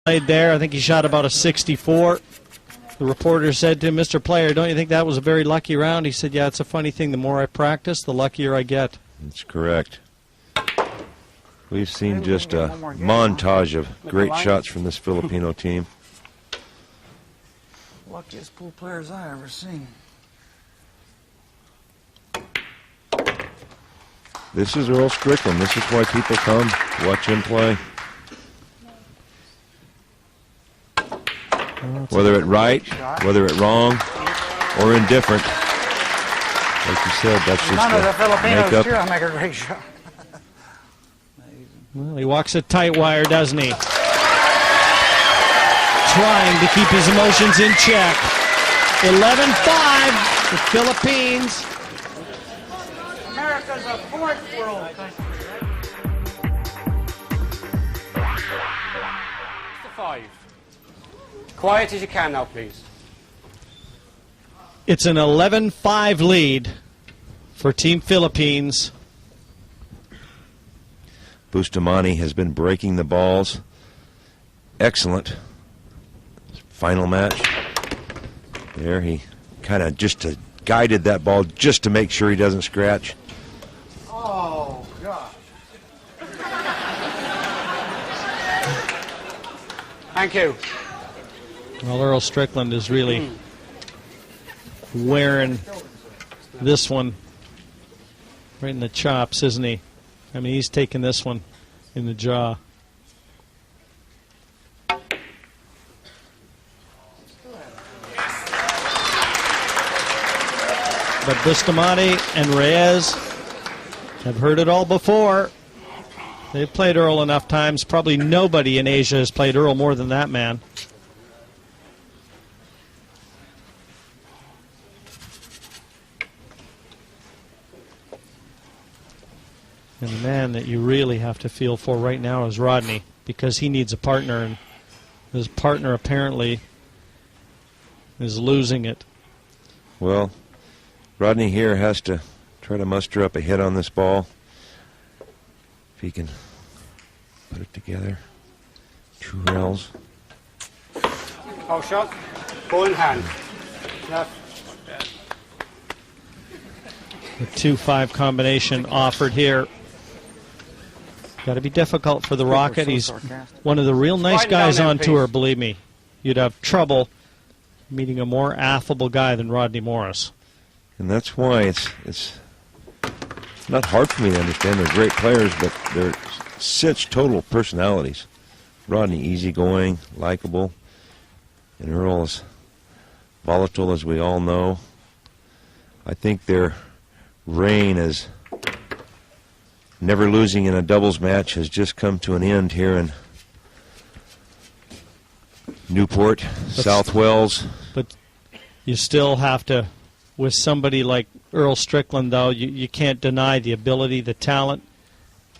played there. I think he shot about a 64. The reporter said to him, "Mr. Player, don't you think that was a very lucky round?" He said, "Yeah, it's a funny thing. The more I practice, the luckier I get." That's correct. We've seen just a montage of great shots from this Filipino team. Luckiest pool players I ever seen. This is Earl Strickland. This is why people come watch him play. Whether it right, whether it wrong, or indifferent. Like you said, that's just None of the Filipinos makeup. here, I make a great shot. Well, he walks a tight wire, doesn't he? Trying to keep his emotions in check. 11-5, the Philippines. America's a fourth world. Five. Quiet as you can now, please. It's an 11-5 lead for Team Philippines. Bustamante has been breaking the balls. Excellent. Final match. There, he kind of just guided that ball just to make sure he doesn't scratch. Oh, gosh. Thank you. Well, Earl Strickland is really wearing this one right in the chops, isn't he? I mean, he's taking this one in the jaw. But Bustamante and Reyes have heard it all before. They've played Earl enough times. Probably nobody in Asia has played Earl more than that man. And the man that you really have to feel for right now is Rodney, because he needs a partner, and his partner apparently is losing it. Well, Rodney here has to try to muster up a hit on this ball. If he can put it together. 2 rails. Oh, shot. Ball in hand. Left. The 2-5 combination offered here. Got to be difficult for the Rocket. He's one of the real nice guys on tour, believe me. You'd have trouble meeting a more affable guy than Rodney Morris. And that's why it's not hard for me to understand. They're great players, but they're such total personalities. Rodney, easygoing, likable. And Earl is volatile, as we all know. I think their reign as never losing in a doubles match has just come to an end here in Newport, South Wales. But you still have to, with somebody like Earl Strickland, though, you can't deny the ability, the talent.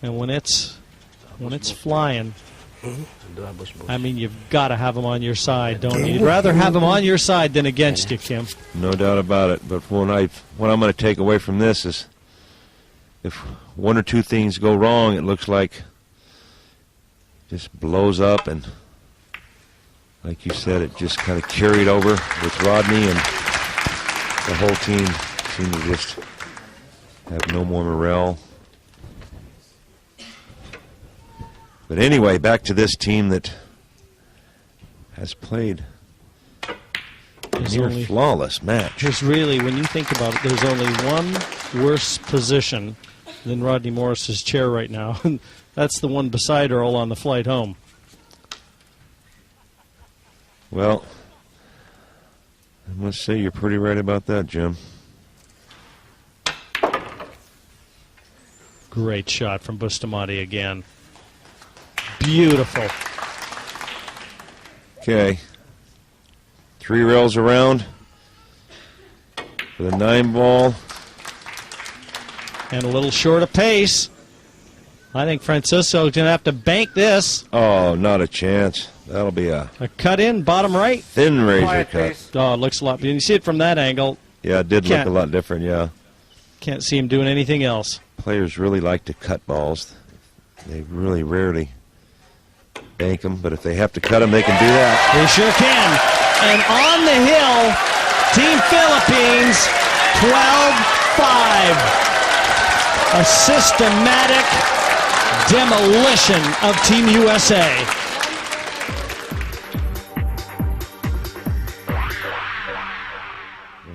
And when it's flying, I mean, you've got to have him on your side, don't you? You'd rather have him on your side than against you, Kim. No doubt about it. But what I'm going to take away from this is, if one or two things go wrong, it looks like it just blows up, and like you said, it just kind of carried over with Rodney, and the whole team seemed to just have no more morale. But anyway, back to this team that has played a near flawless match. There's really, when you think about it, there's only one worse position than Rodney Morris's chair right now, and that's the one beside Earl on the flight home. Well, I must say you're pretty right about that, Jim. Great shot from Bustamante again. Beautiful. Okay. 3 rails around for the 9 ball. And a little short of pace. I think Francisco's going to have to bank this. Oh, not a chance. That'll be a cut in, bottom right. Thin razor cut. Oh, it looks a lot. You see it from that angle. Yeah, it did look a lot different, yeah. Can't see him doing anything else. Players really like to cut balls. They really rarely bank them, but if they have to cut them, they can do that. They sure can. And on the hill, Team Philippines, 12-5. A systematic demolition of Team USA.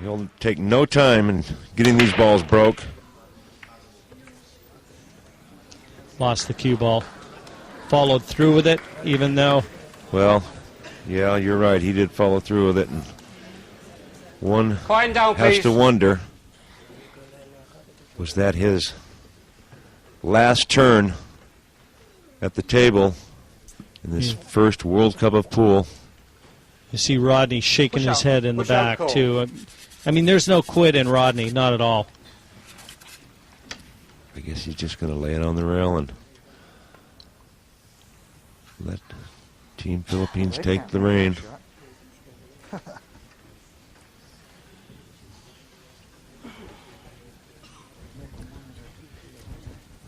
He'll take no time in getting these balls broke. Lost the cue ball. Followed through with it, even though... Well, yeah, you're right. He did follow through with it. And one Quiet down, has please. to wonder, was that his last turn at the table in this first World Cup of pool? You see Rodney shaking Push his out. head in the Push out, back, Cole. too. I mean, there's no quit in Rodney, not at all. I guess he's just going to lay it on the rail and let Team Philippines They take can't the make reign. that shot.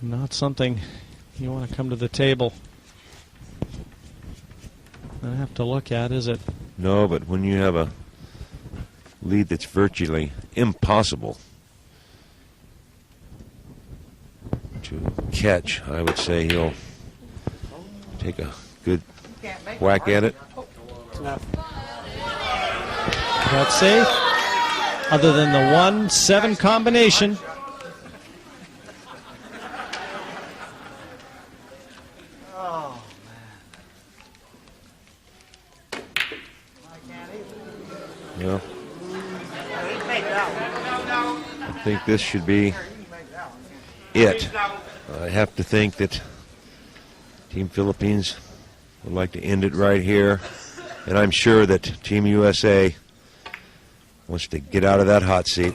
Not something you want to come to the table and have to look at, is it? No, but when you have a lead that's virtually impossible to catch, I would say he'll take a good whack at it. That's safe. Other than the 1-7 combination. Oh, man. Well, He can make that one. I think this should be it. I have to think that Team Philippines would like to end it right here, and I'm sure that Team USA wants to get out of that hot seat.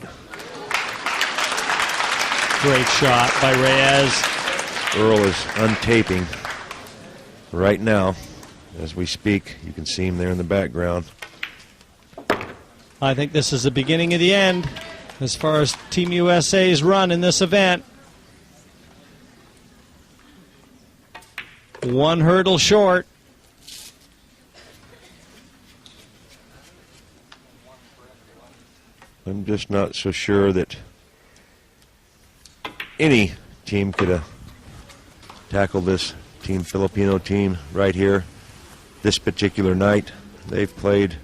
Great shot by Reyes. Earl is untaping right now as we speak. You can see him there in the background. I think this is the beginning of the end as far as Team USA's run in this event. One hurdle short. I'm just not so sure that any team could have tackled this Team Filipino team right here this particular night. They've played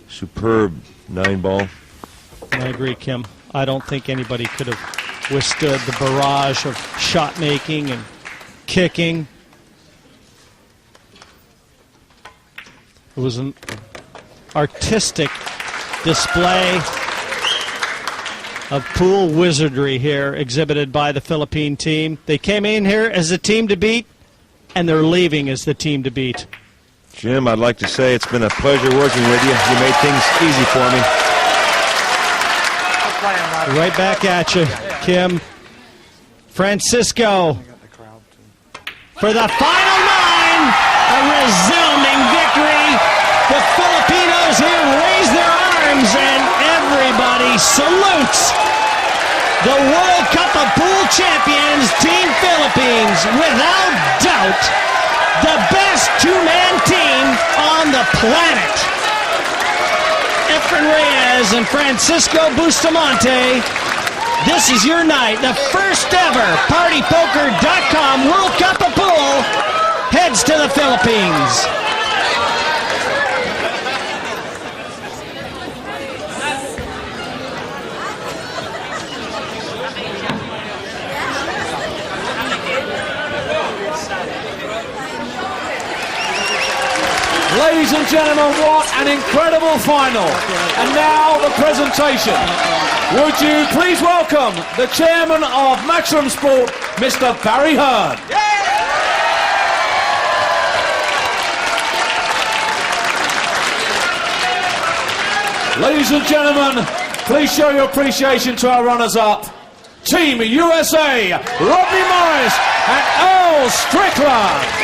superb 9-ball. I agree, Kim. I don't think anybody could have withstood the barrage of shot making and kicking. It was an artistic display of pool wizardry here exhibited by the Philippine team. They came in here as the team to beat, and they're leaving as the team to beat. Jim, I'd like to say it's been a pleasure working with you. You made things easy for me. We're playing right. Right back at you, Kim. Francisco Got the crowd, too. for the final 9, a resounding victory. The Filipinos here raise their arms and everybody salutes the World Cup of Pool champions, Team Philippines. Without doubt, the best two-man team on the planet. Efren Reyes and Francisco Bustamante, this is your night. The first ever PartyPoker.com World Cup of Pool heads to the Philippines. Ladies and gentlemen, what an incredible final. And now the presentation. Would you please welcome the chairman of Maximum Sport, Mr. Barry Hearn. Ladies and gentlemen, please show your appreciation to our runners-up. Team USA, Rodney Morris and Earl Strickland.